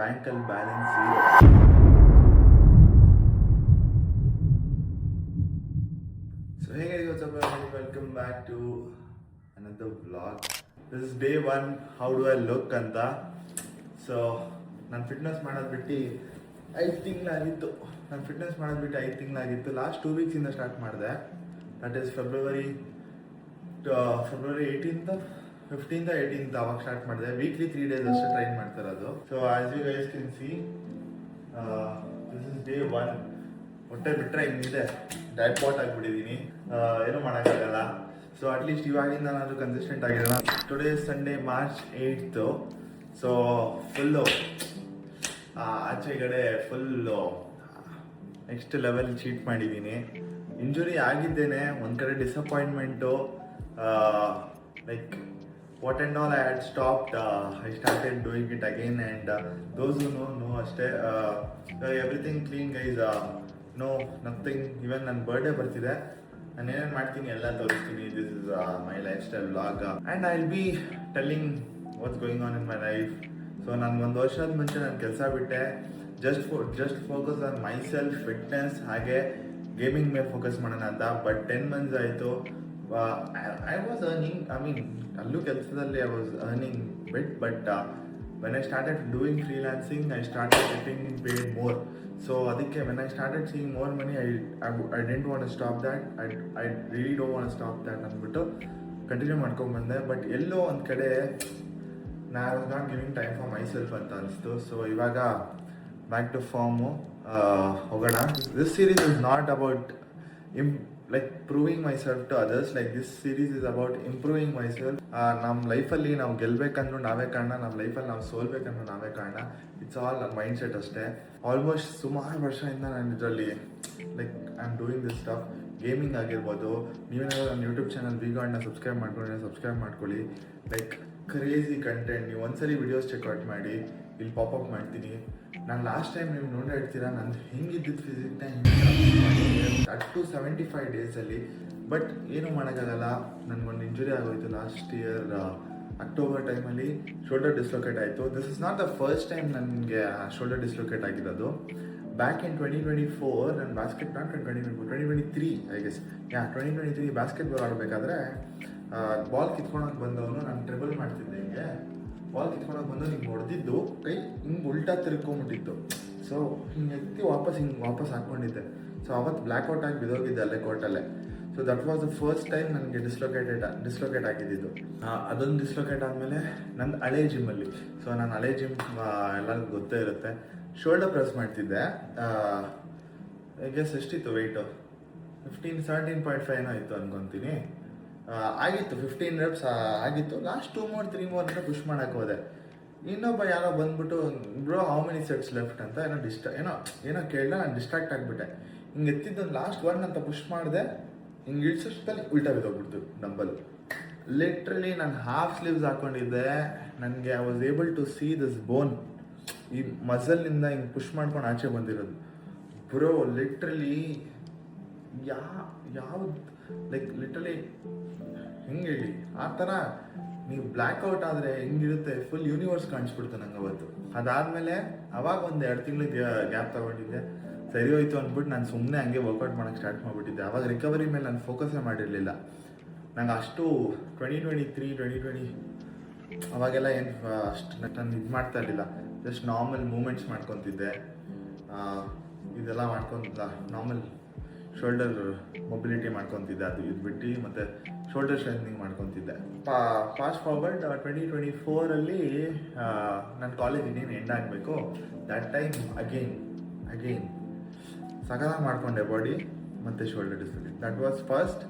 ಬ್ಯಾಂಕಲ್ಲಿ balance zero. So hey guys, what's up everybody? Welcome back to another vlog. This is day 1. How do I look ಅಂತ. So ನಾನು fitness ಮಾಡೋದು ಬಿಟ್ಟು 5 ತಿಂಗಳಾಗಿತ್ತು. Last 2 ವೀಕ್ಸಿಂದ start ಮಾಡಿದೆ. That is February 18th 18th ಅವಾಗ start ಮಾಡಿದೆ. Weekly 3 days ಅಷ್ಟೇ train ಮಾಡ್ತಾ ಇರೋದು. So as you guys can see this is day 1. ಹೊಟ್ಟೆ ಬಿಟ್ಟರೆ ಹಿಂಗಿದೆ, ಡೈಪಾಟ್ ಆಗಿಬಿಟ್ಟಿದ್ದೀನಿ, ಏನೂ ಮಾಡೋಕ್ಕಾಗಲ್ಲ. ಸೊ ಅಟ್ಲೀಸ್ಟ್ ಇವಾಗಿಂದ ನಾನು ಕನ್ಸಿಸ್ಟೆಂಟ್ ಆಗಿರೋಣ. Today Sunday March 8th. So full ಆಚೆಗಡೆ ಫುಲ್ಲು ನೆಕ್ಸ್ಟ್ ಲೆವೆಲ್ ಚೀಟ್ ಮಾಡಿದ್ದೀನಿ. ಇಂಜುರಿ ಆಗಿದ್ದೇನೆ, ಒಂದು ಕಡೆ disappointment. Like what and all I had stopped, I started doing it again and those no ಅಷ್ಟೇ. Everything clean guys, no nothing. Even ನನ್ನ birthday ಬರ್ತಿದೆ, ನಾನು ಏನೇನು ಮಾಡ್ತೀನಿ ಎಲ್ಲ ತೋರಿಸ್ತೀನಿ. This is my lifestyle vlog and I will be telling what's going on in my life. So ನಾನು 1 ವರ್ಷದ ಮುಂಚೆ ನಾನು ಕೆಲಸ ಬಿಟ್ಟೆ, just focus on my self, fitness ಹಾಗೆ ಗೇಮಿಂಗ್ ಮೇಲೆ ಫೋಕಸ್ ಮಾಡೋಣ ಅಂತ. ಬಟ್ 10 months ಆಯಿತು. I was earning, I mean ಅಲ್ಲೂ ಕೆಲಸದಲ್ಲಿ I was earning bit, but when I started doing freelancing, I started getting paid more. So ಅದಕ್ಕೆ when I started seeing more money, I didn't want to stop that. I really don't want to stop that ಅಂದ್ಬಿಟ್ಟು continue ಮಾಡ್ಕೊಂಡು ಬಂದೆ. But ಎಲ್ಲೋ ಒಂದು ಕಡೆ ನಾ I was not giving time for my self ಅಂತ ಅನಿಸ್ತು. So ಇವಾಗ ಬ್ಯಾಕ್ ಟು ಫಾರ್ಮು ಹೋಗೋಣ. This series is not about like proving myself to others. Like this series is about improving myself. ನಮ್ಮ ಲೈಫಲ್ಲಿ ನಾವು ಗೆಲ್ಬೇಕಂದ್ರೂ ನಾವೇ ಕಾರಣ, ನಮ್ಮ ಲೈಫಲ್ಲಿ ನಾವು ಸೋಲ್ಬೇಕಂದ್ರೂ ನಾವೇ ಕಾರಣ. ಇಟ್ಸ್ ಆಲ್ ನನ್ನ ಮೈಂಡ್ ಸೆಟ್ ಅಷ್ಟೇ. ಆಲ್ಮೋಸ್ಟ್ ಸುಮಾರು ವರ್ಷದಿಂದ ನಾನು ಇದರಲ್ಲಿ like I am doing this stuff. Gaming ಆಗಿರ್ಬೋದು. ನೀವೇನಾದ್ರು ನನ್ನ ಯೂಟ್ಯೂಬ್ ಚಾನಲ್ ವಿಗಾರ್ಡ್ನ ಸಬ್ಸ್ಕ್ರೈಬ್ ಮಾಡ್ಕೊಳ್ಳಿ. Like crazy content. ನೀವು ಒಂದ್ಸಲಿ ವಿಡಿಯೋಸ್ ಚೆಕ್ಔಟ್ ಮಾಡಿ, ಇಲ್ಲಿ ಪಾಪಪ್ ಮಾಡ್ತೀನಿ. ನಾನು ಲಾಸ್ಟ್ ಟೈಮ್ ನೀವು ನೋಡೇ ಇರ್ತೀರಾ ನಾನು ಹೆಂಗಿದ್ದಿದ್ದು ಫಿಸಿಕ್ನ, ಅಪ್ ಟು 75 days. ಬಟ್ ಏನೂ ಮಾಡೋಕ್ಕಾಗಲ್ಲ, ನನಗೊಂದು ಇಂಜುರಿ ಆಗೋಯ್ತು ಲಾಸ್ಟ್ ಇಯರ್ ಅಕ್ಟೋಬರ್ ಟೈಮಲ್ಲಿ. ಶೋಲ್ಡರ್ ಡಿಸ್ಲೊಕೇಟ್ ಆಯಿತು. This is not the first time ನನಗೆ ಶೋಲ್ಡರ್ ಡಿಸ್ಲೊಕೇಟ್ ಆಗಿರೋದು. ಬ್ಯಾಕ್ ಇನ್ 2024 ನಾನು ನಾಟ್ 2023 ಐ ಗೆಸ್ 2023 ಬಾಸ್ಕೆಟ್ಬಾಲ್ ಆಡಬೇಕಾದ್ರೆ ಬಾಲ್ ಕಿತ್ಕೊಳಕ್ಕೆ ಬಂದವನು, ನಾನು ಟ್ರಿಬಲ್ ಮಾಡ್ತಿದ್ದೆ. ಹಿಂಗೆ ಬಾಲ್ ಕಿತ್ಕೊಳಕ್ಕೆ ಬಂದು ಹಿಂಗೆ ಹೊಡೆದಿದ್ದು ಕೈ ಹಿಂಗೆ ಉಲ್ಟಾ ತಿರ್ಕೊಂಬಿಟ್ಟಿತ್ತು. ಸೊ ಹಿಂಗೆ ಎತ್ತಿ ವಾಪಸ್ ಹಾಕ್ಕೊಂಡಿದ್ದೆ. ಸೊ ಅವತ್ತು ಬ್ಲ್ಯಾಕ್ಔಟ್ ಆಗಿ ಬಿದ್ದೋಗಿದ್ದೆ ಅಲ್ಲೇ ಕೋರ್ಟಲ್ಲೇ. So that was the first time ನನಗೆ ಡಿಸ್ಲೊಕೇಟ್ ಆಗಿದ್ದು. ಅದೊಂದು ಡಿಸ್ಲೊಕೇಟ್ ಆದಮೇಲೆ ನಂದು ಹಳೆ ಜಿಮ್ಮಲ್ಲಿ. ಸೊ ನಾನು ಹಳೆ ಜಿಮ್ ಎಲ್ಲರಿಗೂ ಗೊತ್ತೇ ಇರುತ್ತೆ. ಶೋಲ್ಡರ್ ಪ್ರೆಸ್ ಮಾಡ್ತಿದ್ದೆ. ಐ ಗೆಸ್ ಎಷ್ಟಿತ್ತು ವೆಯ್ಟು, 17.5 ಏನೋ ಇತ್ತು ಅನ್ಕೊತೀನಿ. ಆಗಿತ್ತು 15 reps ಆಗಿತ್ತು. ಲಾಸ್ಟ್ 2 more 3 more ಅಂತ ಪುಷ್ ಮಾಡೋಕ್ಕೆ ಹೋದೆ. ಇನ್ನೊಬ್ಬ ಯಾರೋ ಬಂದ್ಬಿಟ್ಟು bro how many sets left ಅಂತ ಏನೋ ಕೇಳಿದ. ನಾನು ಡಿಸ್ಟ್ರಾಕ್ಟ್ ಆಗಿಬಿಟ್ಟೆ. ಹಿಂಗೆ ಎತ್ತಿದ್ದೊಂದು ಲಾಸ್ಟ್ 1 ಅಂತ ಪುಷ್ ಮಾಡಿದೆ. ಹಿಂಗೆ ಇಳಿಸೋಷ್ಟಲ್ಲಿ ಉಲ್ಟಾ ಬಿದ್ದೋಗ್ಬಿಡ್ತು ಡಂಬಲ್. ಲಿಟ್ರಲಿ ನಾನು ಹಾಫ್ ಸ್ಲೀವ್ಸ್ ಹಾಕ್ಕೊಂಡಿದ್ದೆ. ನನಗೆ I was able to see this bone, ಈ ಮಸಲ್ನಿಂದ ಹಿಂಗೆ ಪುಷ್ ಮಾಡ್ಕೊಂಡು ಆಚೆ ಬಂದಿರೋದು. ಬ್ರೋ ಲಿಟ್ರಲಿ ಯಾವ್ದು ಲೈಕ್ ಲಿಟ್ರಲಿ ಹೆಂಗೆ ಹೇಳಿ, ಆ ಥರ ನೀವು ಬ್ಲ್ಯಾಕ್ಔಟ್ ಆದರೆ ಹೆಂಗಿರುತ್ತೆ, ಫುಲ್ ಯೂನಿವರ್ಸ್ ಕಾಣಿಸ್ಬಿಡ್ತು ನಂಗೆ ಅವತ್ತು. ಅದಾದಮೇಲೆ ಅವಾಗ ಒಂದು 2 ತಿಂಗಳಿಗೆ ಗ್ಯಾಪ್ ತೊಗೊಂಡಿದ್ದೆ. ಸರಿ ಹೋಯ್ತು ಅಂದ್ಬಿಟ್ಟು ನಾನು ಸುಮ್ಮನೆ ಹಂಗೆ ವರ್ಕೌಟ್ ಮಾಡೋಕ್ಕೆ ಸ್ಟಾರ್ಟ್ ಮಾಡಿಬಿಟ್ಟಿದ್ದೆ. ಅವಾಗ ರಿಕವರಿ ಮೇಲೆ ನಾನು ಫೋಕಸ್ಸೇ ಮಾಡಿರಲಿಲ್ಲ. ನಂಗೆ ಅಷ್ಟು 2023 ಅವಾಗೆಲ್ಲ ಏನು ಅಷ್ಟು ನಾನು ಇದು ಮಾಡ್ತಾ ಇರಲಿಲ್ಲ. ಜಸ್ಟ್ ನಾರ್ಮಲ್ ಮೂಮೆಂಟ್ಸ್ ಮಾಡ್ಕೊತಿದ್ದೆ. ಇದೆಲ್ಲ ಮಾಡ್ಕೊತ ನಾರ್ಮಲ್ ಶೋಲ್ಡರ್ ಮೊಬಿಲಿಟಿ ಮಾಡ್ಕೊತಿದ್ದೆ. ಅದು ಇದು ಬಿಟ್ಟು ಮತ್ತು ಶೋಲ್ಡರ್ ಸ್ಟ್ರೆಂಥನಿಂಗ್ ಮಾಡ್ಕೊತಿದ್ದೆ. ಫಾಸ್ಟ್ ಫಾರ್ವರ್ಡ್ 2024 ನನ್ನ ಕಾಲೇಜ್ ಇನ್ನೇನು ಎಂಡ್ ಆಗಬೇಕು. ದ್ಯಾಟ್ ಟೈಮ್ ಅಗೇನ್ ಸಗದಾಗಿ ಮಾಡಿಕೊಂಡೆ ಬಾಡಿ ಮತ್ತು shoulder dislocate. That was first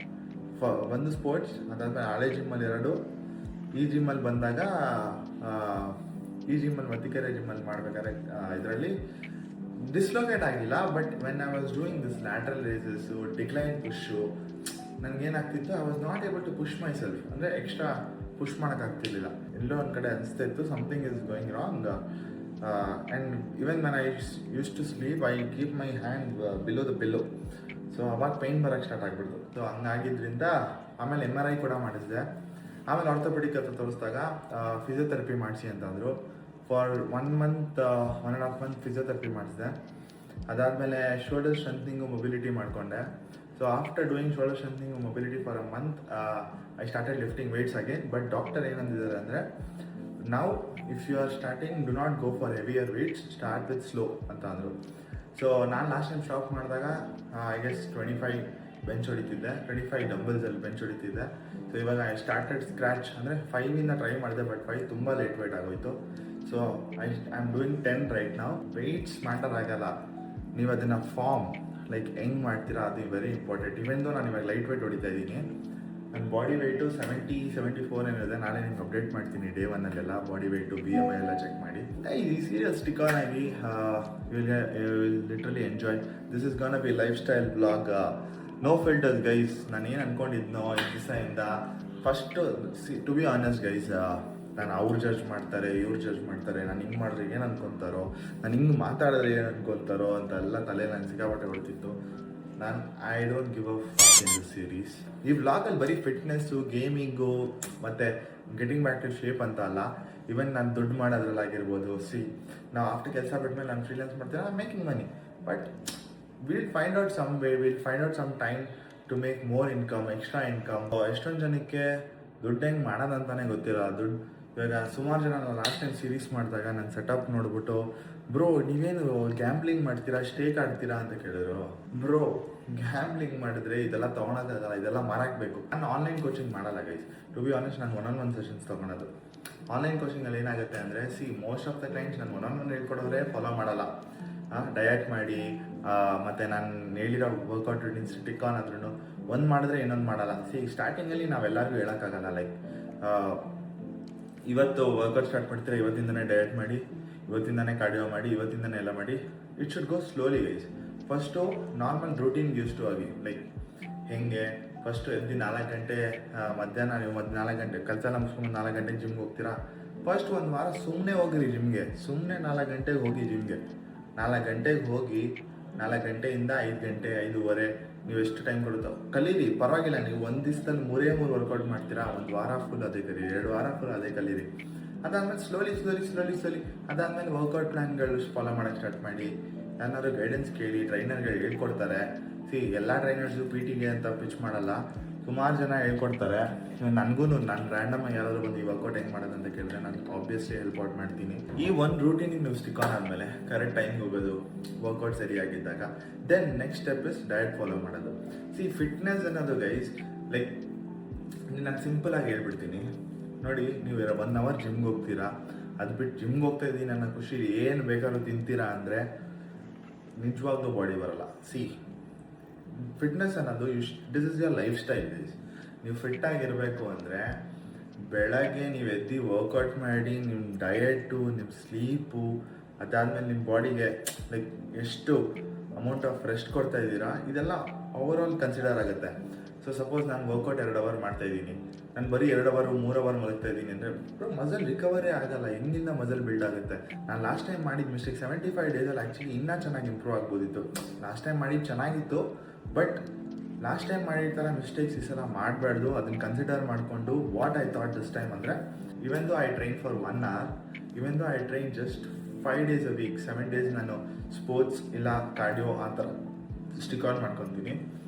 ಒಂದು ಸ್ಪೋರ್ಟ್ಸ್. ಅದಾದಮೇಲೆ ಹಳೆ ಜಿಮ್ಮಲ್ಲಿ 2, ಈ ಜಿಮ್ಮಲ್ಲಿ ಬಂದಾಗ ಈ ಜಿಮ್ಮಲ್ಲಿ ಮತ್ತಿಕೆರೆ ಜಿಮ್ಮಲ್ಲಿ ಮಾಡ್ಬೇಕಾದ್ರೆ ಇದರಲ್ಲಿ ಡಿಸ್ಲೊಕೇಟ್ ಆಗಿಲ್ಲ. But when I was doing this lateral raises, decline push, ನನಗೇನಾಗ್ತಿತ್ತು, I was not able to push my self extra push ಮಾಡೋಕ್ಕಾಗ್ತಿರ್ಲಿಲ್ಲ. ಎಲ್ಲೋ ಒಂದು ಕಡೆ ಅನಿಸ್ತಾ ಇತ್ತು something is going wrong. And even when I use to sleep I keep my hand below the pillow. So ಅವಾಗ pain ಬರೋಕ್ಕೆ start ಆಗಿಬಿಡ್ತು. So ಹಂಗಾಗಿದ್ದರಿಂದ ಆಮೇಲೆ MRI ಕೂಡ ಮಾಡಿಸಿದೆ. ಆಮೇಲೆ ಆರ್ಥೋಪೆಡಿಕ್ ಹತ್ರ ತೋರಿಸಿದಾಗ ಫಿಸಿಯೋಥೆರಪಿ ಮಾಡಿಸಿ ಅಂತಂದರು. ಫಾರ್ 1 ಮಂತ್ 1.5 ಮಂತ್ ಫಿಸಿಯೋಥೆರಪಿ ಮಾಡಿಸಿದೆ. ಅದಾದಮೇಲೆ ಶೋಲ್ಡರ್ ಸ್ಟ್ರೆಂಥನಿಂಗು ಮೊಬಿಲಿಟಿ ಮಾಡಿಕೊಂಡೆ. So after doing shoulder strengthening mobility for a month I started lifting weights again. But doctor ಏನಂದಿದ್ದಾರೆ ಅಂದರೆ, ನಾವು if you are starting do not go for heavier weights, start with slow ಅಂತ ಅಂದರು. So ನಾನು last time stop ಮಾಡಿದಾಗ I guess 25 bench ಹೊಡಿತಿದ್ದೆ, 25 ಡಂಬಲ್ಸಲ್ಲಿ bench ಹೊಡಿತಿದ್ದೆ. ಸೊ ಇವಾಗ ಐ ಸ್ಟಾರ್ಟೆಡ್ ಸ್ಕ್ರ್ಯಾಚ್, ಅಂದರೆ 5ಇಂದ ಟ್ರೈ ಮಾಡಿದೆ, ಬಟ್ 5 ತುಂಬ ಲೇಟ್ ವೆಯ್ಟ್ ಆಗೋಯಿತು. So I am doing 10 right ನಾವು. ವೆಯ್ಟ್ಸ್ ಮ್ಯಾಟರ್ ಆಗಲ್ಲ, ನೀವು ಅದನ್ನು ಫಾರ್ಮ್ ಲೈಕ್ ಹೆಂಗೆ ಮಾಡ್ತೀರಾ ಅದು ವೆರಿ ಇಂಪಾರ್ಟೆಂಟ್. ಇವೆಂದು ನಾನು ಇವಾಗ ಲೈಟ್ ವೆಯ್ಟ್ ಹೊಡಿತಾ ಇದ್ದೀನಿ. ನನ್ನ ಬಾಡಿ ವೆಯ್ಟು 74 ಏನಿದೆ. ನಾಳೆ ನಿಮ್ಗೆ ಅಪ್ಡೇಟ್ ಮಾಡ್ತೀನಿ ಡೇ 1ಅಲ್ಲೆಲ್ಲ ಬಾಡಿ ವೆಯ್ಟು BMI ಎಲ್ಲ ಚೆಕ್ ಮಾಡಿ. ಈ ಸೀರಿಯಸ್ ಸ್ಟಿಕ್ ಆನ್ ಆಗಿ you will literally enjoy. This is gonna be lifestyle blog, no filters guys. ನಾನು ಏನು ಅಂದ್ಕೊಂಡಿದ್ನೋ ಈ ದಿವಸದಿಂದ, first to be honest guys, ನಾನು ಅವ್ರು ಜಡ್ಜ್ ಮಾಡ್ತಾರೆ, ಇವ್ರು ಜಡ್ಜ್ ಮಾಡ್ತಾರೆ, ನಾನು ಹಿಂಗೆ ಮಾಡಿದ್ರೆ ಏನು ಅನ್ಕೊತಾರೋ, ನಾನು ಹಿಂಗೆ ಮಾತಾಡಿದ್ರೆ ಏನು ಅನ್ಕೊತಾರೋ ಅಂತೆಲ್ಲ ತಲೆ ನಾನು ಸಿಕ್ಕಾಪಟ್ಟೆ ಹೊಡ್ತಿತ್ತು. ನಾನು I don't give a fuck in this series. ಈ ವ್ಲಾಗಲ್ಲಿ ಬರೀ ಫಿಟ್ನೆಸ್ಸು, ಗೇಮಿಂಗು ಮತ್ತು ಗೆಟಿಂಗ್ ಬ್ಯಾಕ್ ಟು ಶೇಪ್ ಅಂತ ಅಲ್ಲ, ಈವನ್ ನಾನು ದುಡ್ಡು ಮಾಡೋದ್ರಲ್ಲಾಗಿರ್ಬೋದು. ನಾವು ಆಫ್ಟರ್ ಕೆಲಸ ಬಿಟ್ಮೇಲೆ ನಾನು ಫ್ರೀಲಾನ್ಸ್ ಮಾಡ್ತೀನಿ, I making money. But will find out some way, will find out some time to make more income, extra income. ಎಷ್ಟೊಂದು ಜನಕ್ಕೆ ದುಡ್ಡು ಹೆಂಗೆ ಮಾಡೋದಂತಾನೆ ಗೊತ್ತಿಲ್ಲ. ದುಡ್ಡು ಇವಾಗ ಸುಮಾರು ಜನ ನಾವು ಲಾಸ್ಟ್ ಟೈಮ್ ಸೀರೀಸ್ ಮಾಡಿದಾಗ ನನ್ನ ಸೆಟಪ್ ನೋಡ್ಬಿಟ್ಟು, ಬ್ರೋ ನೀವೇನು ಗ್ಯಾಂಬ್ಲಿಂಗ್ ಮಾಡ್ತೀರಾ, ಸ್ಟೇಕ್ ಆಡ್ತೀರಾ ಅಂತ ಕೇಳಿದ್ರು. ಬ್ರೋ ಗ್ಯಾಂಬ್ಲಿಂಗ್ ಮಾಡಿದ್ರೆ ಇದೆಲ್ಲ ತೊಗೊಳೋದಾಗಲ್ಲ, ಇದೆಲ್ಲ ಮಾರಾಕಬೇಕು. ನಾನು ಆನ್ಲೈನ್ ಕೋಚಿಂಗ್ ಮಾಡಲ್ಲ ಗೈಸ್. ಟು ಬಿ ಆನೆಸ್ಟ್, ನಾನು 1-on-1 ಸೆಷನ್ಸ್ ತೊಗೊಳೋದು. ಆನ್ಲೈನ್ ಕೋಚಿಂಗಲ್ಲಿ ಏನಾಗುತ್ತೆ ಅಂದರೆ, ಮೋಸ್ಟ್ ಆಫ್ ದ ಕ್ಲೈಂಟ್ಸ್ ನಾನು 1-on-1 ಹೇಳ್ಕೊಡೋದ್ರೆ ಫಾಲೋ ಮಾಡಲ್ಲ. ಡಯಟ್ ಮಾಡಿ ಮತ್ತು ನಾನು ಹೇಳಿರೋ ವರ್ಕೌಟ್ ರೂಟೀನ್ಸ್ ಟಿಕ್ ಆನ್ ಆದ್ರೂ ಒಂದು ಮಾಡಿದ್ರೆ ಇನ್ನೊಂದು ಮಾಡಲ್ಲ. ಸ್ಟಾರ್ಟಿಂಗಲ್ಲಿ ನಾವೆಲ್ಲರಿಗೂ ಹೇಳೋಕ್ಕಾಗಲ್ಲ, ಲೈಕ್ ಇವತ್ತು ವರ್ಕೌಟ್ ಸ್ಟಾರ್ಟ್ ಮಾಡ್ತೀರಾ, ಇವತ್ತಿಂದನೇ ಡಯಟ್ ಮಾಡಿ, ಇವತ್ತಿಂದನೇ ಕಾರ್ಡಿಯೋ ಮಾಡಿ, ಇವತ್ತಿಂದನೇ ಎಲ್ಲ ಮಾಡಿ. It should go slowly guys. First normal routine use ಆಗಿ, ಲೈಕ್ ಹೆಂಗೆ ಫಸ್ಟು ಎದ್ದು 4 ಗಂಟೆ, ಮಧ್ಯಾಹ್ನ ನೀವು 4 ಗಂಟೆ ಕೆಲಸ ಮುಗಿಸ್ಕೊಂಡು 4 ಗಂಟೆಗೆ ಜಿಮ್ಗೆ ಹೋಗ್ತೀರಾ. ಫಸ್ಟ್ ಒಂದು ವಾರ ಸುಮ್ಮನೆ ಹೋಗಿರಿ ಜಿಮ್ಗೆ, ಸುಮ್ಮನೆ 4 ಗಂಟೆಗೆ ಹೋಗಿ ಜಿಮ್ಗೆ. 4 ಗಂಟೆಗೆ ಹೋಗಿ 4 ಗಂಟೆಯಿಂದ 5 ಗಂಟೆ 5:30 ನೀವು ಎಷ್ಟು ಟೈಮ್ ಕೊಡುತ್ತೋ ಕಲೀರಿ, ಪರವಾಗಿಲ್ಲ. ನೀವು ಒಂದು ದಿವಸದಲ್ಲಿ 3 ವರ್ಕೌಟ್ ಮಾಡ್ತೀರಾ, ಒಂದು ವಾರ ಫುಲ್ ಅದೇ ಕಲೀರಿ, 2 ವಾರ ಫುಲ್ ಅದೇ ಕಲೀರಿ. ಅದಾದಮೇಲೆ ಸ್ಲೋಲಿ ಅದಾದಮೇಲೆ ವರ್ಕೌಟ್ ಪ್ಲ್ಯಾನ್ಗಳು ಫಾಲೋ ಮಾಡೋಕ್ಕೆ ಸ್ಟಾರ್ಟ್ ಮಾಡಿ. ಯಾರು ಗೈಡೆನ್ಸ್ ಕೇಳಿ, ಟ್ರೈನರ್ಗಳು ಹೇಳ್ಕೊಡ್ತಾರೆ. ಎಲ್ಲ ಟ್ರೈನರ್ಸು PT ಅಂತ ಪಿಚ್ ಮಾಡಲ್ಲ, ಸುಮಾರು ಜನ ಹೇಳ್ಕೊಡ್ತಾರೆ. ನನಗೂ ನಾನು ರ್ಯಾಂಡಮಾಗಿ ಯಾರಾದರೂ ಬಂದು ಈ ವರ್ಕೌಟ್ ಹೆಂಗೆ ಮಾಡೋದು ಅಂತ ಕೇಳಿದ್ರೆ ನಾನು ಆಬ್ವಿಯಸ್ಲಿ ಹೆಲ್ಪ್ ಔಟ್ ಮಾಡ್ತೀನಿ. ಈ ಒಂದು ರೂಟೀನಿಗೆ ನೀವು ಸ್ಟಿಕ್ ಆನ್ ಆದಮೇಲೆ ಕರೆಕ್ಟ್ ಟೈಮ್ಗೆ ಹೋಗೋದು, ವರ್ಕೌಟ್ ಸರಿಯಾಗಿದ್ದಾಗ, then next step is diet follow ಮಾಡೋದು. ಫಿಟ್ನೆಸ್ ಅನ್ನೋದು ಗೈಸ್, ಲೈಕ್ ನಾನು ಸಿಂಪಲಾಗಿ ಹೇಳ್ಬಿಡ್ತೀನಿ ನೋಡಿ. ನೀವು 1 hour ಜಿಮ್ಗೆ ಹೋಗ್ತೀರಾ, ಅದು ಬಿಟ್ಟು ಜಿಮ್ಗೆ ಹೋಗ್ತಾ ಇದ್ದೀನಿ ಅನ್ನೋ ಖುಷಿ ಏನು ಬೇಕಾದ್ರೂ ತಿಂತೀರಾ ಅಂದರೆ ನಿಜವಾಗ್ಲೂ ಬಾಡಿ ಬರಲ್ಲ. ಫಿಟ್ನೆಸ್ ಅನ್ನೋದು this is your life style guys. ನೀವು ಫಿಟ್ ಆಗಿರಬೇಕು ಅಂದರೆ ಬೆಳಗ್ಗೆ ನೀವು ಎದ್ದು ವರ್ಕೌಟ್ ಮಾಡಿ, ನಿಮ್ಮ ಡಯಟು, ನಿಮ್ಮ ಸ್ಲೀಪು, ಅದಾದಮೇಲೆ ನಿಮ್ಮ ಬಾಡಿಗೆ ಲೈಕ್ ಎಷ್ಟು ಅಮೌಂಟ್ ಆಫ್ ರೆಸ್ಟ್ ಕೊಡ್ತಾ ಇದ್ದೀರಾ, ಇದೆಲ್ಲ ಓವರಾಲ್ ಕನ್ಸಿಡರ್ ಆಗುತ್ತೆ. ಸೊ ಸಪೋಸ್ ನಾನು ವರ್ಕೌಟ್ 2 hour ಮಾಡ್ತಾಯಿದ್ದೀನಿ, ನಾನು ಬರೀ 2 hour 3 hour ಮಲಗ್ತಾ ಇದ್ದೀನಿ ಅಂದರೆ ಮಸಲ್ ರಿಕವರಿ ಆಗಲ್ಲ. ಹೆಂಗಿಂದ ಮಸಲ್ ಬಿಲ್ಡ್ ಆಗುತ್ತೆ. ನಾನು ಲಾಸ್ಟ್ ಟೈಮ್ ಮಾಡಿದ ಮಿಸ್ಟೇಕ್ 75 ಡೇಸಲ್ಲಿ ಆ್ಯಕ್ಚುಲಿ ಇನ್ನೂ ಚೆನ್ನಾಗಿ ಇಂಪ್ರೂವ್ ಆಗ್ಬೋದಿತ್ತು. ಲಾಸ್ಟ್ ಟೈಮ್ ಮಾಡಿದ್ದು ಚೆನ್ನಾಗಿತ್ತು, ಬಟ್ ಲಾಸ್ಟ್ ಟೈಮ್ ಮಾಡಿದ ಥರ ಮಿಸ್ಟೇಕ್ಸ್ ಈ ಸಲ ಮಾಡಬಾರ್ದು. ಅದನ್ನು ಕನ್ಸಿಡರ್ ಮಾಡಿಕೊಂಡು what I thought this time ಅಂದರೆ, even though I train for 1 hour, even though I train just 5 days a week, 7 days ನಾನು ಸ್ಪೋರ್ಟ್ಸ್ ಇಲ್ಲ ಕಾರ್ಡಿಯೋ ಆ ಥರ ಸ್ಟಿಕ್ ಆನ್ ಮಾಡ್ಕೊತೀನಿ.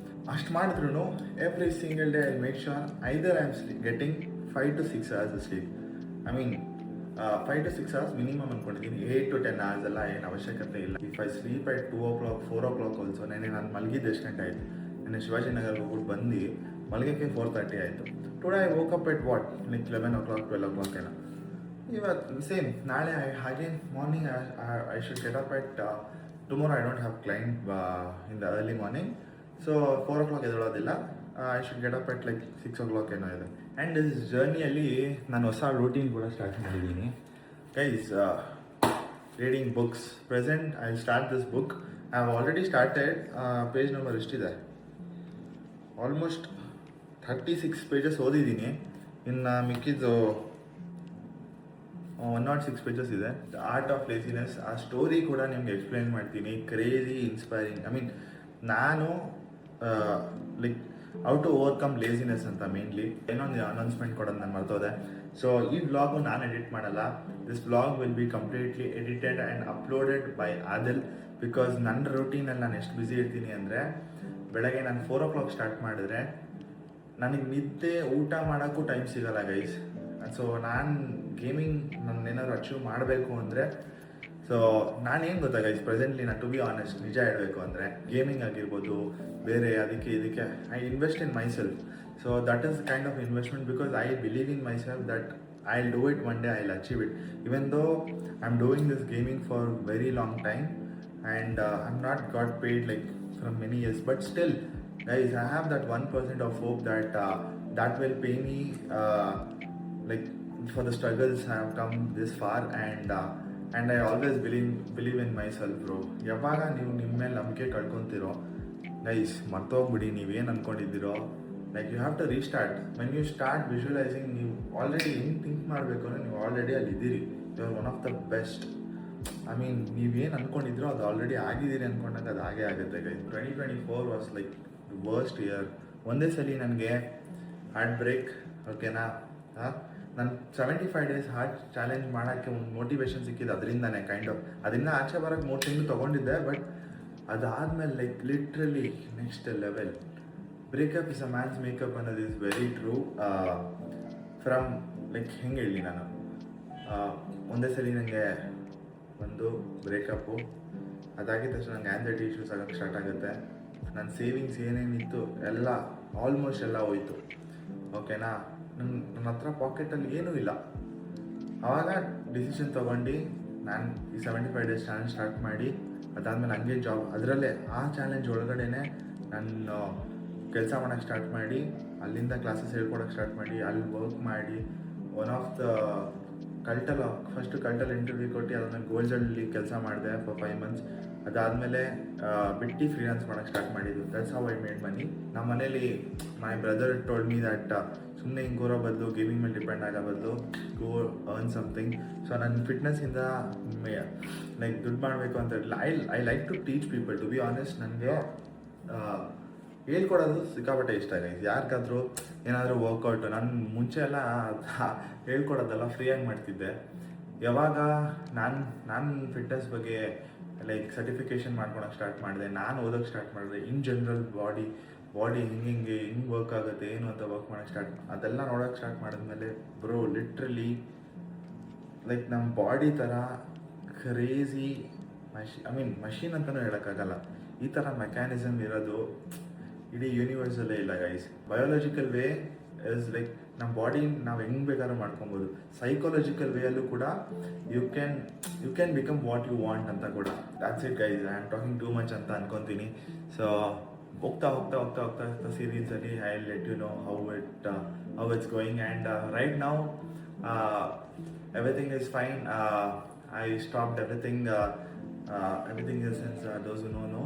ಅಷ್ಟು ಮಾಡಿದ್ರು every single day I make sure either I am getting 5 to 6 hours sleep. I mean 5 to 6 hours minimum ಅಂದ್ಕೊಂಡಿದ್ದೀನಿ. 8 to 10 hours ಎಲ್ಲ ಏನು ಅವಶ್ಯಕತೆ ಇಲ್ಲ. If I sleep at 2 o'clock 4 o'clock also. ನಾನು ಮಲಗಿದ್ದು ಎಷ್ಟು ಗಂಟೆ ಆಯಿತು, ನಾನು ಶಿವಾಜಿನಗರ್ಗೆ ಹೋಗ್ಬಿಟ್ಟು ಬಂದು ಮಲಗಕ್ಕೆ 4:30 ಆಯಿತು. Today I woke up at what like 11 o'clock 12 o'clock ಏನೋ. ಇವತ್ತು ಸೇಮ್. ನಾಳೆ ಹಾಗೆ morning I should get up at tomorrow. I don't have client in the early morning, so 4 o'clock ಎದ್ದೇಳೋದಿಲ್ಲ. I should get up at like 6 o'clock ಏನೋ ಇದೆ. And this ಜರ್ನಿಯಲ್ಲಿ ನಾನು ಹೊಸ routine ಕೂಡ ಸ್ಟಾರ್ಟ್ ಮಾಡಿದ್ದೀನಿ guys. Reading books. Present I start this book. I have already started. Page number ಎಷ್ಟಿದೆ? Almost 36 pages ಓದಿದ್ದೀನಿ. ಇನ್ನು ಮಿಕ್ಕಿದ್ದು 106 pages ಇದೆ. The art of laziness. ಆ ಸ್ಟೋರಿ ಕೂಡ ನಿಮ್ಗೆ ಎಕ್ಸ್ಪ್ಲೈನ್ ಮಾಡ್ತೀನಿ. Crazy inspiring. ಐ ಮೀನ್ ನಾನು like how to overcome laziness ಅಂತ ಮೇನ್ಲಿ. ಏನೊಂದು ಅನೌನ್ಸ್ಮೆಂಟ್ ಕೊಡೋದು ನಾನು ಮರ್ತೋದೆ. ಸೊ ಈ ವ್ಲಾಗು ನಾನು ಎಡಿಟ್ ಮಾಡಲ್ಲ. This vlog will be completely edited and uploaded by Adil. Because ನನ್ನ ರೂಟೀನಲ್ಲಿ ನಾನು ಎಷ್ಟು ಬ್ಯುಸಿ ಇರ್ತೀನಿ ಅಂದರೆ, ಬೆಳಗ್ಗೆ ನಾನು 4 o'clock ಸ್ಟಾರ್ಟ್ ಮಾಡಿದ್ರೆ ನನಗೆ ನಿದ್ದೆ ಊಟ ಮಾಡೋಕ್ಕೂ ಟೈಮ್ ಸಿಗಲ್ಲ ಗೈಸ್. ಸೊ ನಾನು ಗೇಮಿಂಗ್ ನಾನು ಏನಾದರೂ ಅಚೀವ್ ಮಾಡಬೇಕು ಅಂದರೆ, ಸೊ ನಾನೇನು ಗೊತ್ತಾ ಗೈಸ್, ಪ್ರೆಸೆಂಟ್ಲಿ ನಾನು ಟು ಬಿ ಆನೆಸ್ಟ್ ನಿಜ ಹೇಳಬೇಕು ಅಂದರೆ, ಗೇಮಿಂಗ್ ಆಗಿರ್ಬೋದು, ಬೇರೆ ಅದಕ್ಕೆ ಇದಕ್ಕೆ I invest in my self. So that is kind of investment because I believe in my self that I will do it one day, I will achieve it. Even though I am doing this gaming for very long time and I'm not got paid like from many years, but still guys, I have that 1% of hope that that will pay me like for the struggles I have come this far, and I always believe in myself bro. ಯಾವಾಗ ನೀವು ನಿಮ್ಮ ಮೇಲೆ ನಂಬಿಕೆ ಕಳ್ಕೊತೀರೋ guys, ಮರ್ತೋಗ್ಬಿಡಿ ನೀವೇನು ಅಂದ್ಕೊಂಡಿದ್ದೀರೋ. Like you have to restart. When you start visualizing, ನೀವು already ಹೆಂಗೆ ಥಿಂಕ್ ಮಾಡಬೇಕು ಅಂದರೆ ನೀವು ಆಲ್ರೆಡಿ ಅಲ್ಲಿ ಇದ್ದೀರಿ. You are one of the best. I mean ನೀವೇನು ಅಂದ್ಕೊಂಡಿದ್ರೋ ಅದು ಆಲ್ರೆಡಿ ಆಗಿದ್ದೀರಿ ಅಂದ್ಕೊಂಡಾಗ ಅದು ಹಾಗೇ ಆಗುತ್ತೆ guys. 2024 was like the worst year. ಒಂದೇ ಸಲ ನನಗೆ ಹಾರ್ಟ್ ಬ್ರೇಕ್, ಓಕೆನಾ, ನಾನು 75 days ಹಾರ್ಟ್ ಚಾಲೆಂಜ್ ಮಾಡೋಕ್ಕೆ ಒಂದು ಮೋಟಿವೇಶನ್ ಸಿಕ್ಕಿದ್ದು ಅದರಿಂದನೇ ಕೈಂಡ್ ಆಫ್. ಅದರಿಂದ ಆಚೆ ಬರೋಕ್ಕೆ 3 ತಿಂಗಳು ತೊಗೊಂಡಿದ್ದೆ, ಬಟ್ ಅದಾದಮೇಲೆ like literally next level. Breakup is a man's makeup ಅನ್ನೋದು is very true. From like ಹೆಂಗೆ ಹೇಳಿ, ನಾನು ಒಂದೇ ಸಲ ನನಗೆ ಒಂದು ಬ್ರೇಕಪ್ಪು, ಅದಾಗಿದ್ದ ತಕ್ಷಣ ನಂಗೆ ಆ್ಯಂಗ್ಸೈಟಿ ಇಶ್ಯೂಸ್ ಆಗೋಕ್ಕೆ ಸ್ಟಾರ್ಟ್ ಆಗುತ್ತೆ. ನನ್ನ ಸೇವಿಂಗ್ಸ್ ಏನೇನಿತ್ತು ಎಲ್ಲ ಆಲ್ಮೋಸ್ಟ್ ಎಲ್ಲ ಹೋಯಿತು, ಓಕೆನಾ. ನನ್ನ ಹತ್ರ ಪಾಕೆಟಲ್ಲಿ ಏನೂ ಇಲ್ಲ. ಆವಾಗ ಡಿಸಿಷನ್ ತೊಗೊಂಡು ನಾನು ಈ 75 days ಚಾಲೆಂಜ್ ಸ್ಟಾರ್ಟ್ ಮಾಡಿ, ಅದಾದಮೇಲೆ ಹಂಗೆ ಜಾಬ್, ಅದರಲ್ಲೇ ಆ ಚಾಲೆಂಜ್ ಒಳಗಡೆ ನಾನು ಕೆಲಸ ಮಾಡೋಕ್ಕೆ ಸ್ಟಾರ್ಟ್ ಮಾಡಿ, ಅಲ್ಲಿಂದ ಕ್ಲಾಸಸ್ ಹೇಳ್ಕೊಡೋಕ್ಕೆ ಸ್ಟಾರ್ಟ್ ಮಾಡಿ, ಅಲ್ಲಿ ವರ್ಕ್ ಮಾಡಿ, ಒನ್ ಆಫ್ ದ ಫಸ್ಟು ಕಲ್ಟಲ್ಲಿ ಇಂಟರ್ವ್ಯೂ ಕೊಟ್ಟು ಅದನ್ನು ಗೋಲ್ಡಲ್ಲಿ ಕೆಲಸ ಮಾಡಿದೆ ಫಾರ್ 5 months. ಅದಾದಮೇಲೆ ಬಿಟ್ಟು ಫ್ರೀಲಾನ್ಸ್ ಮಾಡೋಕ್ಕೆ ಸ್ಟಾರ್ಟ್ ಮಾಡಿದ್ದು. ದಟ್ಸ್ ಹೌ ಐ ಮೇಡ್ ಮನಿ. ನಮ್ಮ ಮನೇಲಿ my brother told me that ಸುಮ್ಮನೆ ಹಿಂಗೆ ಹೋರೋ ಬದಲು, ಗೇಮಿಂಗ್ ಮೇಲೆ ಡಿಪೆಂಡ್ ಆಗೋ ಬದಲು ಗೋ ಅರ್ನ್ ಸಮಥಿಂಗ್. ಸೊ ನನ್ನ ಫಿಟ್ನೆಸ್ಸಿಂದ ಲೈಕ್ ದುಡ್ಡು ಮಾಡಬೇಕು ಅಂತ ಇರಲಿಲ್ಲ. I like to teach people. To be honest, ನನಗೆ ಹೇಳ್ಕೊಡೋದು ಸಿಕ್ಕಾಪಟ್ಟೆ ಇಷ್ಟ ಗೈಸ್. ಯಾರಿಗಾದ್ರೂ ಏನಾದರೂ ವರ್ಕೌಟು, ನಾನು ಮುಂಚೆ ಎಲ್ಲ ಹೇಳ್ಕೊಡೋದೆಲ್ಲ ಫ್ರೀಯಾಗಿ ಮಾಡ್ತಿದ್ದೆ. ಯಾವಾಗ ನಾನು ಫಿಟ್ನೆಸ್ ಬಗ್ಗೆ ಲೈಕ್ ಸರ್ಟಿಫಿಕೇಷನ್ ಮಾಡ್ಕೊಳಕ್ಕೆ ಸ್ಟಾರ್ಟ್ ಮಾಡಿದೆ, ನಾನು ಓದೋಕ್ಕೆ ಸ್ಟಾರ್ಟ್ ಮಾಡಿದೆ, ಇನ್ ಜನರಲ್ ಬಾಡಿ ಹಿಂಗೆ ವರ್ಕ್ ಆಗುತ್ತೆ ಏನು ಅಂತ ವರ್ಕ್ ಮಾಡೋಕ್ಕೆ ಅದೆಲ್ಲ ನೋಡೋಕ್ಕೆ ಸ್ಟಾರ್ಟ್ ಮಾಡಿದ್ಮೇಲೆ ಬ್ರೋ ಲಿಟ್ರಲಿ ಲೈಕ್ ನಮ್ಮ ಬಾಡಿ ಥರ ಕ್ರೇಜಿ ಮಷೀನ್ ಅಂತಲೂ ಹೇಳೋಕ್ಕಾಗಲ್ಲ. ಈ ಥರ ಮೆಕ್ಯಾನಿಸಮ್ ಇರೋದು ಇಡೀ ಯೂನಿವರ್ಸಲ್ಲೇ ಇಲ್ಲ guys. Biological way is like ನಮ್ಮ ಬಾಡಿ ನಾವು ಹೆಂಗೆ ಬೇಕಾದ್ರೂ ಮಾಡ್ಕೊಬೋದು. ಸೈಕಾಲಜಿಕಲ್ ವೇಯಲ್ಲೂ ಕೂಡ you can become what you want ಅಂತ ಕೂಡ. That's it guys. I am talking too much ಅಂತ ಅನ್ಕೊತೀನಿ. ಸೊ ಹೋಗ್ತಾ ಸೀರೀಸಲ್ಲಿ I let you know how it's going. And right now everything is fine. I stopped everything is since those no.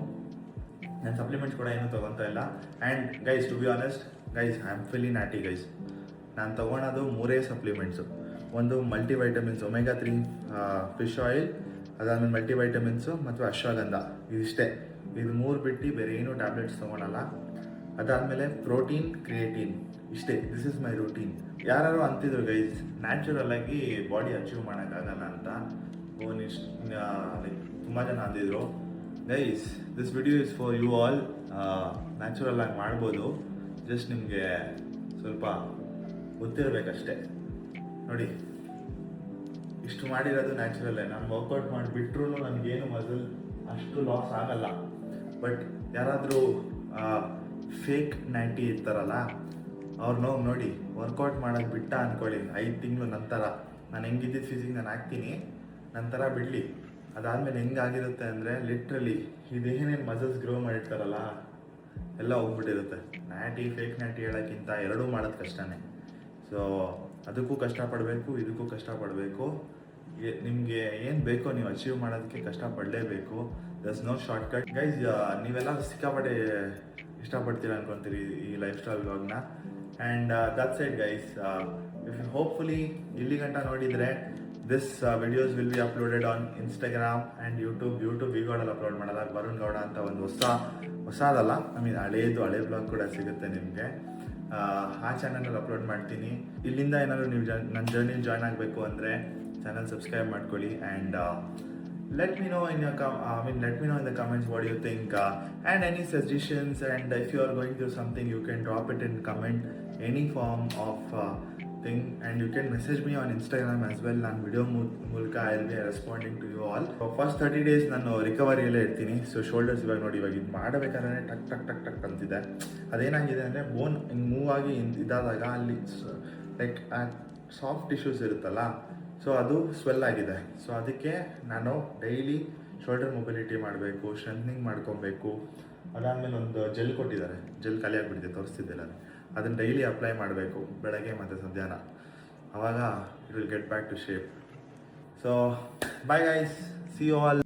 ನಾನು supplements ಕೂಡ ಏನೂ ತೊಗೊತಾ ಇಲ್ಲ. And guys, to be honest guys, I am fully natty guys. ನಾನು ತೊಗೊಳೋದು 3 supplements. ಒಂದು ಮಲ್ಟಿವೈಟಮಿನ್ಸ್, omega 3 fish oil, ಅದಾದಮೇಲೆ ಮಲ್ಟಿವೈಟಮಿನ್ಸು ಮತ್ತು ಅಶ್ವಗಂಧ. ಇದಿಷ್ಟೇ. ಇದು 3 ಬಿಟ್ಟು ಬೇರೆ ಏನೂ ಟ್ಯಾಬ್ಲೆಟ್ಸ್ ತೊಗೊಳಲ್ಲ. ಅದಾದಮೇಲೆ ಪ್ರೋಟೀನ್, ಕ್ರಿಯೇಟಿನ್, ಇಷ್ಟೇ. This is my routine. ಯಾರು ಅಂತಿದ್ರು ಗೈಸ್, ನ್ಯಾಚುರಲ್ ಆಗಿ ಬಾಡಿ ಅಚೀವ್ ಮಾಡೋಕ್ಕಾಗಲ್ಲ ಅಂತ. ಲೈಕ್ ತುಂಬ ಜನ ಅಂದಿದ್ರು. Guys, this video is for you all. Natural ಆಗಿ ಮಾಡ್ಬೋದು, ಜಸ್ಟ್ ನಿಮಗೆ ಸ್ವಲ್ಪ ಗೊತ್ತಿರಬೇಕಷ್ಟೇ. ನೋಡಿ, ಇಷ್ಟು ಮಾಡಿರೋದು ನ್ಯಾಚುರಲ್ಲೇ. ನಾನು ವರ್ಕೌಟ್ ಮಾಡಿಬಿಟ್ರೂ ನನಗೇನು ಮಸಲ್ ಅಷ್ಟು ಲಾಸ್ ಆಗಲ್ಲ. ಬಟ್ ಯಾರಾದರೂ ಫೇಕ್ ನ್ಯಾಟಿ ಇರ್ತಾರಲ್ಲ, ಅವ್ರನ್ನ ನೋಡಿ ವರ್ಕೌಟ್ ಮಾಡೋದು ಬಿಟ್ಟ ಅಂದ್ಕೊಳ್ಳಿ, 5 ತಿಂಗಳು ನಂತರ ನಾನು ಹೆಂಗಿದ್ದಿದ್ದು ಫಿಸಿಕ್ ನಾನು ಹಾಕ್ತೀನಿ, ನಂತರ ಬಿಡಲಿ. ಅದಾದಮೇಲೆ ಹೆಂಗಾಗಿರುತ್ತೆ ಅಂದರೆ ಲಿಟ್ರಲಿ ಇದೇನೇನು ಮಸಲ್ಸ್ ಗ್ರೋ ಮಾಡಿರ್ತಾರಲ್ಲ ಎಲ್ಲ ಹೋಗ್ಬಿಟ್ಟಿರುತ್ತೆ. ಫೇಕ್ ನ್ಯಾಟಿ ಹೇಳೋಕ್ಕಿಂತ ಎರಡೂ ಮಾಡೋದು ಕಷ್ಟನೇ. ಸೊ ಅದಕ್ಕೂ ಕಷ್ಟಪಡಬೇಕು, ಇದಕ್ಕೂ ಕಷ್ಟಪಡಬೇಕು. ನಿಮಗೆ ಏನು ಬೇಕೋ ನೀವು ಅಚೀವ್ ಮಾಡೋದಕ್ಕೆ ಕಷ್ಟಪಡಲೇಬೇಕು. Thus no shortcut guys. ನೀವೆಲ್ಲ ಸಿಕ್ಕಾಪಟ್ಟೆ ಇಷ್ಟಪಡ್ತೀರ ಅನ್ಕೊತೀರಿ ಈ ಲೈಫ್ ಸ್ಟೈಲ್ ವ್ಲಾಗ್ನ. And that's it guys. If hopefully ಇಲ್ಲಿ ಗಂಟ ನೋಡಿದರೆ this videos will be uploaded on Instagram and YouTube ವಿಗೋಡಲ್ಲಿ ಅಪ್ಲೋಡ್ ಮಾಡಲ್ಲ. ವರುಣ್ ಗೌಡ ಅಂತ ಒಂದು ಹೊಸದಲ್ಲ, ಹಳೆ ಬ್ಲಾಗ್ ಕೂಡ ಸಿಗುತ್ತೆ ನಿಮಗೆ. ಆ ಚಾನಲಲ್ಲಿ ಅಪ್ಲೋಡ್ ಮಾಡ್ತೀನಿ. ಇಲ್ಲಿಂದ ಏನಾದರೂ ನೀವು ನನ್ನ ಜರ್ನಿಲಿ ಜಾಯ್ನ್ ಆಗಬೇಕು ಅಂದರೆ ಚಾನಲ್ ಸಬ್ಸ್ಕ್ರೈಬ್ ಮಾಡ್ಕೊಳ್ಳಿ. And let me know in the comments what you think, and any suggestions, and if you are going through something you can drop it in comment any form of thing, and you can message me on Instagram as well. ನಾನು video ಮೂಲಕ I will be responding to you all. First 30 days ನಾನು ರಿಕವರಿಯಲ್ಲೇ ಇರ್ತೀನಿ. So shoulders ಇವಾಗ ನೋಡಿ, ಇವಾಗ ಇದು ಮಾಡಬೇಕಾದ್ರೆ ಟಕ್ ಟಕ್ ಟಕ್ ಟಕ್ ಅಂತಿದೆ. ಅದೇನಾಗಿದೆ ಅಂದರೆ ಬೋನ್ ಹಿಂಗೆ ಮೂವ್ ಆಗಿ ಇದಾದಾಗ ಅಲ್ಲಿ ಲೈಕ್ ಸಾಫ್ಟ್ ಟಿಶ್ಯೂಸ್ ಇರುತ್ತಲ್ಲ, ಸೊ ಅದು ಸ್ವೆಲ್ ಆಗಿದೆ. ಸೊ ಅದಕ್ಕೆ ನಾನು ಡೈಲಿ ಶೋಲ್ಡರ್ ಮೊಬಿಲಿಟಿ ಮಾಡಬೇಕು, ಸ್ಟ್ರೆಂಥನಿಂಗ್ ಮಾಡ್ಕೊಬೇಕು. ಅದಾದಮೇಲೆ ಒಂದು ಜೆಲ್ ಕೊಟ್ಟಿದ್ದಾರೆ, ಜೆಲ್ ಖಾಲಿ ಆಗಿಬಿಟ್ಟಿದೆ, ತೋರಿಸ್ತಿದ್ದಿಲ್ಲ. ಅದನ್ನು ಡೈಲಿ ಅಪ್ಲೈ ಮಾಡಬೇಕು ಬೆಳಗ್ಗೆ ಮತ್ತು ಮಧ್ಯಾಹ್ನ. ಆವಾಗ it will get back to shape. So bye guys, see you all.